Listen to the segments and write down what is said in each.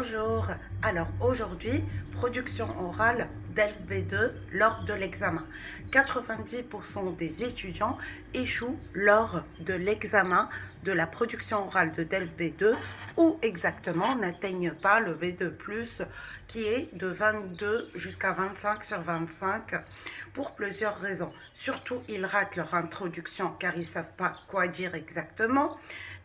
Bonjour, alors aujourd'hui, production orale DELF B2 lors de l'examen. 90% des étudiants échouent lors de l'examen de la production orale de DELF B2 ou exactement n'atteignent pas le B2+, qui est de 22 jusqu'à 25 sur 25 pour plusieurs raisons. Surtout, ils ratent leur introduction car ils ne savent pas quoi dire exactement.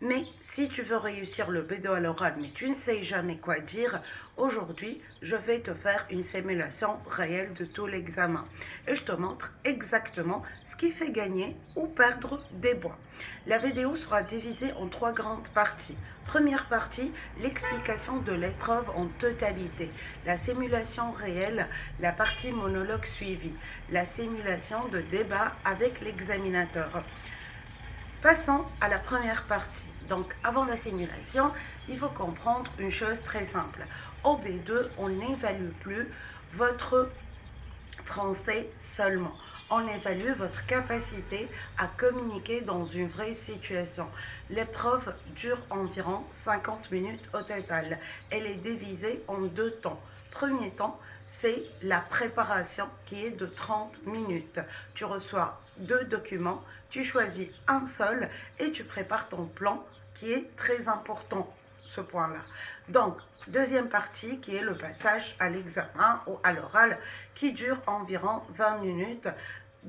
Mais si tu veux réussir le B2 à l'oral, mais tu ne sais jamais quoi dire, aujourd'hui, je vais te faire une simulation réelle de tout l'examen. Et je te montre exactement ce qui fait gagner ou perdre des points. La vidéo sera divisée en 3 grandes parties. Première partie, l'explication de l'épreuve en totalité. La simulation réelle, la partie monologue suivie. La simulation de débat avec l'examinateur. Passons à la première partie. Donc, avant la simulation, il faut comprendre une chose très simple. Au B2, on n'évalue plus votre français seulement. On évalue votre capacité à communiquer dans une vraie situation. L'épreuve dure environ 50 minutes au total. Elle est divisée en 2 temps. Premier temps, c'est la préparation qui est de 30 minutes. Tu reçois 2 documents, tu choisis un seul et tu prépares ton plan qui est très important, ce point-là. Donc, deuxième partie qui est le passage à l'examen ou à l'oral qui dure environ 20 minutes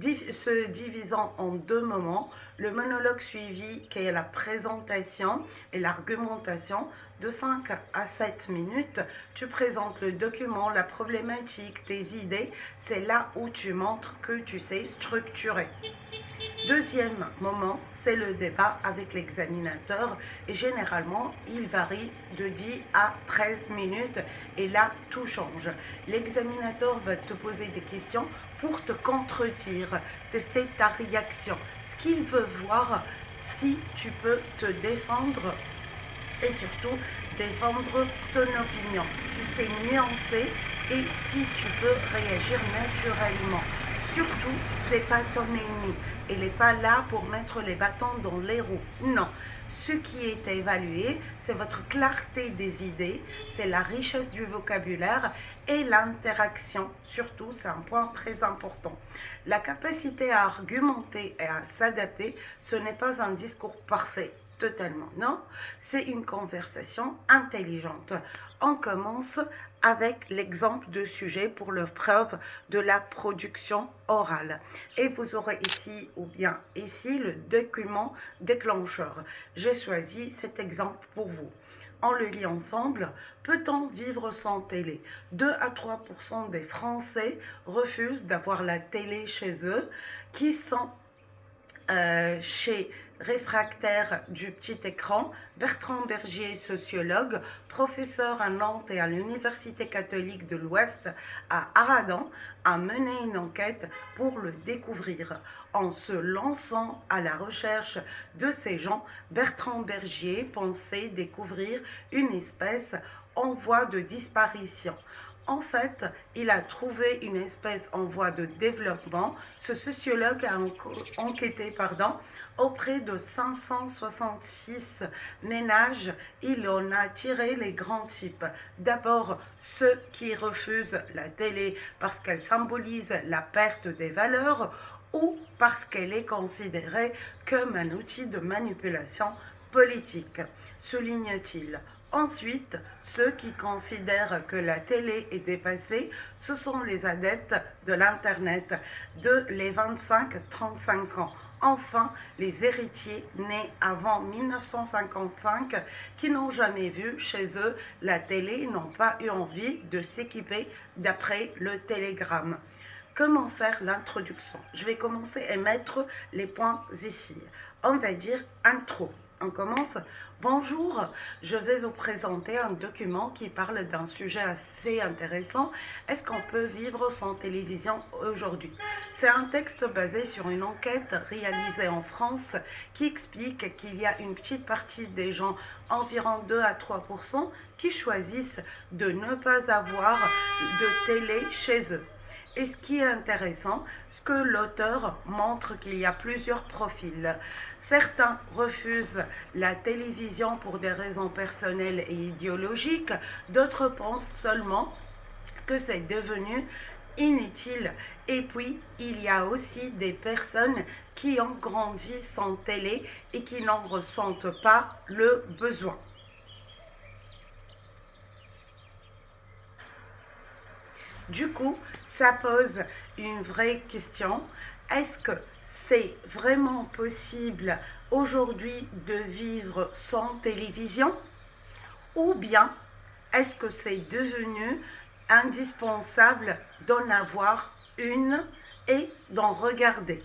se divisant en 2 moments, le monologue suivi qui est la présentation et l'argumentation de 5 à 7 minutes. Tu présentes le document, la problématique, tes idées, c'est là où tu montres que tu sais structurer. Deuxième moment, c'est le débat avec l'examinateur et généralement, il varie de 10 à 13 minutes et là, tout change. L'examinateur va te poser des questions pour te contredire, tester ta réaction. Ce qu'il veut voir, si tu peux te défendre et surtout défendre ton opinion. Tu sais nuancer et si tu peux réagir naturellement. Surtout, c'est pas ton ennemi. Il n'est pas là pour mettre les bâtons dans les roues. Non. Ce qui est évalué, c'est votre clarté des idées, c'est la richesse du vocabulaire et l'interaction. Surtout, c'est un point très important. La capacité à argumenter et à s'adapter, ce n'est pas un discours parfait. Totalement, non. C'est une conversation intelligente. On commence avec l'exemple de sujet pour la preuve de la production orale. Et vous aurez ici ou bien ici le document déclencheur. J'ai choisi cet exemple pour vous. On le lit ensemble. Peut-on vivre sans télé? 2 à 3% des Français refusent d'avoir la télé chez eux, qui sont chez réfractaire du petit écran. Bertrand Bergier, sociologue, professeur à Nantes et à l'Université catholique de l'Ouest à Aradan, a mené une enquête pour le découvrir. En se lançant à la recherche de ces gens, Bertrand Bergier pensait découvrir une espèce en voie de disparition. En fait, il a trouvé une espèce en voie de développement. Ce sociologue a enquêté auprès de 566 ménages. Il en a tiré les grands types. D'abord, ceux qui refusent la télé parce qu'elle symbolise la perte des valeurs ou parce qu'elle est considérée comme un outil de manipulation politique, souligne-t-il. Ensuite, ceux qui considèrent que la télé est dépassée, ce sont les adeptes de l'Internet de les 25-35 ans. Enfin, les héritiers nés avant 1955 qui n'ont jamais vu chez eux la télé n'ont pas eu envie de s'équiper d'après le télégramme. Comment faire l'introduction? Je vais commencer à mettre les points ici. On va dire intro. On commence. Bonjour, je vais vous présenter un document qui parle d'un sujet assez intéressant. Est-ce qu'on peut vivre sans télévision aujourd'hui? C'est un texte basé sur une enquête réalisée en France qui explique qu'il y a une petite partie des gens, environ 2 à 3%, qui choisissent de ne pas avoir de télé chez eux. Et ce qui est intéressant, c'est que l'auteur montre qu'il y a plusieurs profils. Certains refusent la télévision pour des raisons personnelles et idéologiques, d'autres pensent seulement que c'est devenu inutile. Et puis, il y a aussi des personnes qui ont grandi sans télé et qui n'en ressentent pas le besoin. Du coup, ça pose une vraie question. Est-ce que c'est vraiment possible aujourd'hui de vivre sans télévision? Ou bien est-ce que c'est devenu indispensable d'en avoir une et d'en regarder?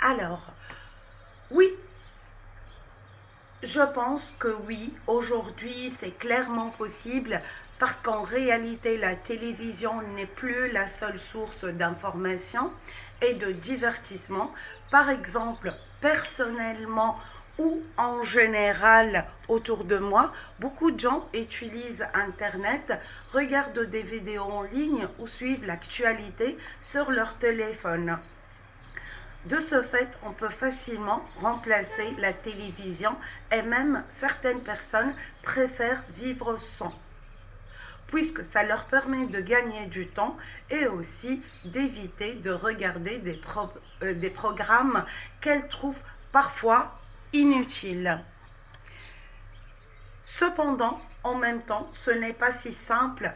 Alors, oui, je pense que oui, aujourd'hui c'est clairement possible parce qu'en réalité la télévision n'est plus la seule source d'information et de divertissement. Par exemple, personnellement ou en général autour de moi, beaucoup de gens utilisent Internet, regardent des vidéos en ligne ou suivent l'actualité sur leur téléphone. De ce fait, on peut facilement remplacer la télévision et même certaines personnes préfèrent vivre sans, puisque ça leur permet de gagner du temps et aussi d'éviter de regarder des programmes qu'elles trouvent parfois inutiles. Cependant, en même temps, ce n'est pas si simple.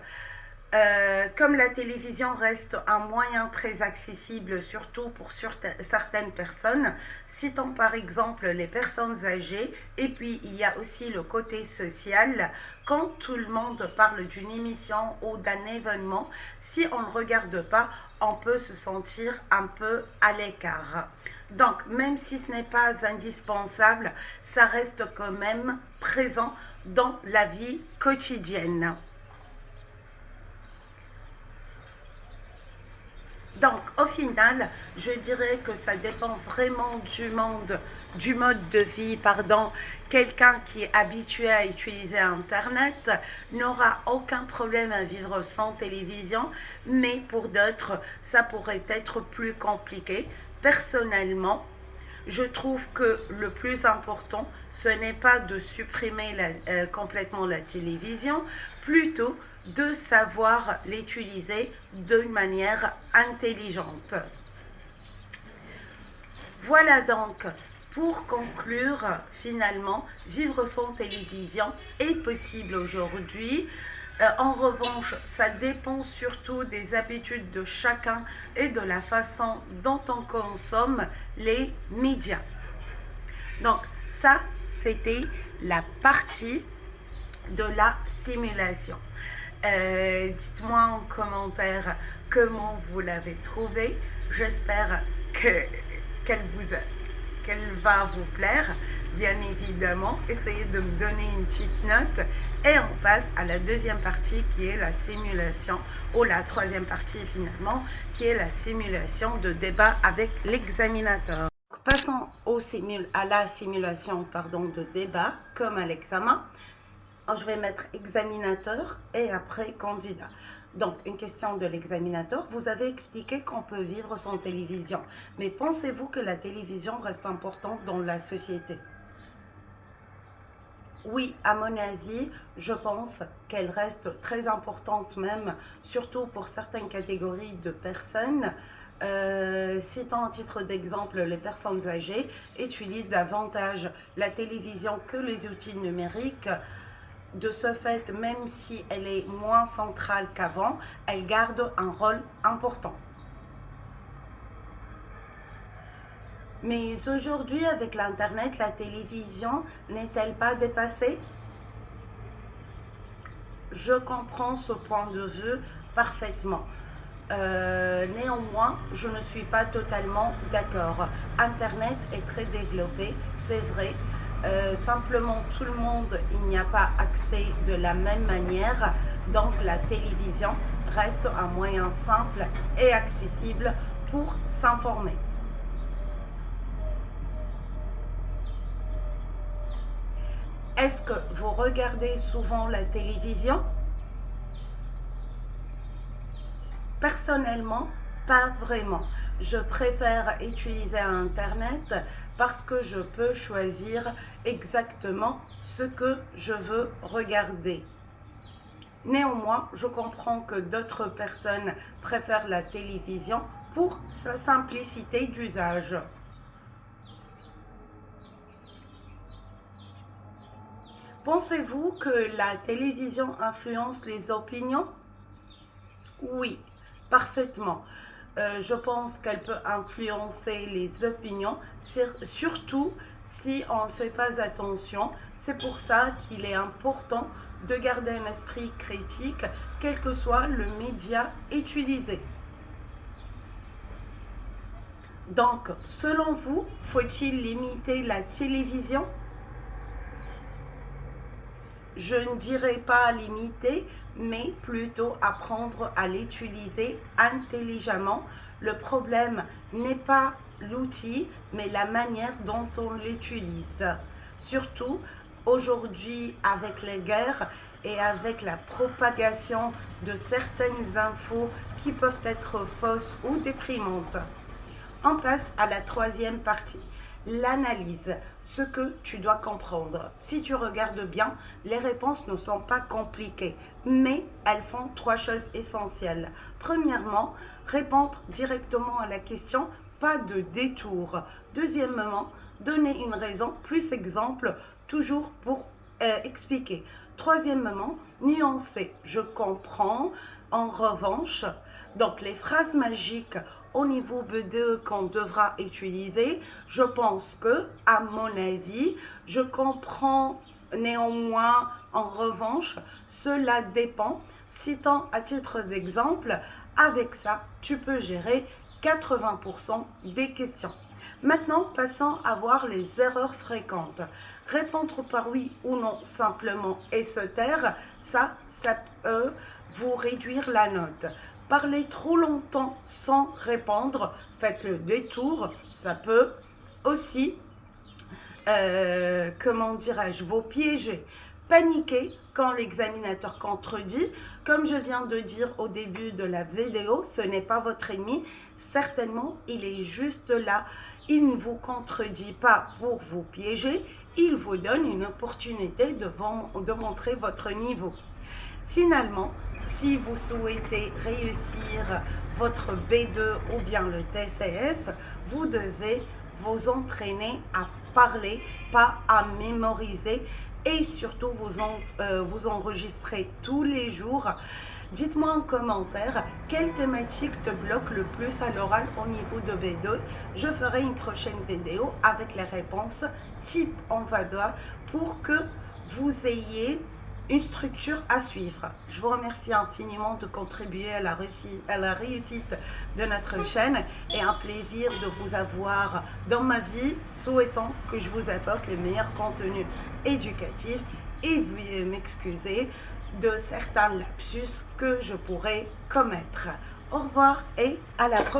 Comme la télévision reste un moyen très accessible, surtout pour certaines personnes, citons par exemple les personnes âgées, et puis il y a aussi le côté social. Quand tout le monde parle d'une émission ou d'un événement, si on ne regarde pas, on peut se sentir un peu à l'écart. Donc, même si ce n'est pas indispensable, ça reste quand même présent dans la vie quotidienne. Donc, au final, je dirais que ça dépend vraiment du mode de vie, pardon. Quelqu'un qui est habitué à utiliser Internet n'aura aucun problème à vivre sans télévision, mais pour d'autres, ça pourrait être plus compliqué. Personnellement, je trouve que le plus important, ce n'est pas de supprimer complètement la télévision, plutôt de savoir l'utiliser d'une manière intelligente. Voilà donc, pour conclure, finalement, vivre sans télévision est possible aujourd'hui. En revanche, ça dépend surtout des habitudes de chacun et de la façon dont on consomme les médias. Donc, ça, c'était la partie de la simulation. Dites-moi en commentaire comment vous l'avez trouvée. J'espère qu'elle va vous plaire. Bien évidemment, essayez de me donner une petite note et on passe à la deuxième partie qui est la simulation, ou la troisième partie finalement, qui est la simulation de débat avec l'examinateur. Passons à la simulation de débat comme à l'examen. Je vais mettre examinateur et après candidat. Donc, une question de l'examinateur. Vous avez expliqué qu'on peut vivre sans télévision. Mais pensez-vous que la télévision reste importante dans la société? Oui, à mon avis, je pense qu'elle reste très importante même, surtout pour certaines catégories de personnes. Citant à titre d'exemple, les personnes âgées utilisent davantage la télévision que les outils numériques. De ce fait, même si elle est moins centrale qu'avant, elle garde un rôle important. Mais aujourd'hui, avec l'Internet, la télévision n'est-elle pas dépassée? Je comprends ce point de vue parfaitement. Néanmoins, je ne suis pas totalement d'accord. Internet est très développé, c'est vrai. Simplement, tout le monde, il n'y a pas accès de la même manière. Donc, la télévision reste un moyen simple et accessible pour s'informer. Est-ce que vous regardez souvent la télévision? Personnellement, pas vraiment. Je préfère utiliser Internet parce que je peux choisir exactement ce que je veux regarder. Néanmoins, je comprends que d'autres personnes préfèrent la télévision pour sa simplicité d'usage. Pensez-vous que la télévision influence les opinions? Oui, parfaitement. Je pense qu'elle peut influencer les opinions, surtout si on ne fait pas attention. C'est pour ça qu'il est important de garder un esprit critique, quel que soit le média utilisé. Donc, selon vous, faut-il limiter la télévision? Je ne dirais pas limiter, mais plutôt apprendre à l'utiliser intelligemment. Le problème n'est pas l'outil, mais la manière dont on l'utilise. Surtout aujourd'hui avec les guerres et avec la propagation de certaines infos qui peuvent être fausses ou déprimantes. On passe à la troisième partie, l'analyse, ce que tu dois comprendre. Si tu regardes bien, les réponses ne sont pas compliquées, mais elles font trois choses essentielles. Premièrement, répondre directement à la question, pas de détour. Deuxièmement, donner une raison, plus exemple, toujours pour expliquer. Troisièmement, nuancer. Je comprends. En revanche, donc les phrases magiques au niveau B2 qu'on devra utiliser, je pense que, à mon avis, je comprends néanmoins, en revanche, cela dépend. Citant à titre d'exemple, avec ça, tu peux gérer 80% des questions. Maintenant, passons à voir les erreurs fréquentes. Répondre par oui ou non simplement et se taire, ça peut vous réduire la note. Parler trop longtemps sans répondre, faites le détour, ça peut aussi, comment dirais-je, vous piéger. Paniquer quand l'examinateur contredit. Comme je viens de dire au début de la vidéo, ce n'est pas votre ennemi. Certainement, il est juste là. Il ne vous contredit pas pour vous piéger. Il vous donne une opportunité de montrer votre niveau. Finalement, si vous souhaitez réussir votre B2 ou bien le TCF, vous devez vous entraîner à parler, pas à mémoriser, et surtout vous enregistrer tous les jours. Dites-moi en commentaire quelle thématique te bloque le plus à l'oral au niveau de B2. Je ferai une prochaine vidéo avec les réponses type envoi pour que vous ayez une structure à suivre. Je vous remercie infiniment de contribuer à la réussite de notre chaîne et un plaisir de vous avoir dans ma vie, souhaitant que je vous apporte les meilleurs contenus éducatifs et veuillez m'excuser de certains lapsus que je pourrais commettre. Au revoir et à la prochaine.